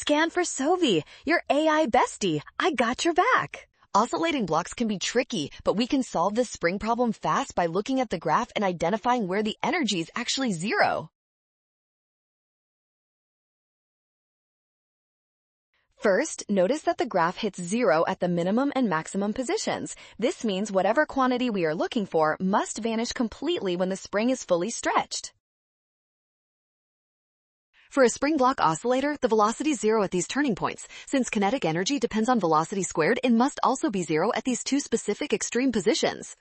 Scan for Sovi, your AI bestie. I got your back. Oscillating blocks can be tricky, but we can solve this spring problem fast by looking at the graph and identifying where the energy is actually zero. First, notice that the graph hits zero at the minimum and maximum positions. This means whatever quantity we are looking for must vanish completely when the spring is fully stretched. For a spring block oscillator, the velocity is zero at these turning points. Since kinetic energy depends on velocity squared, it must also be zero at these two specific extreme positions.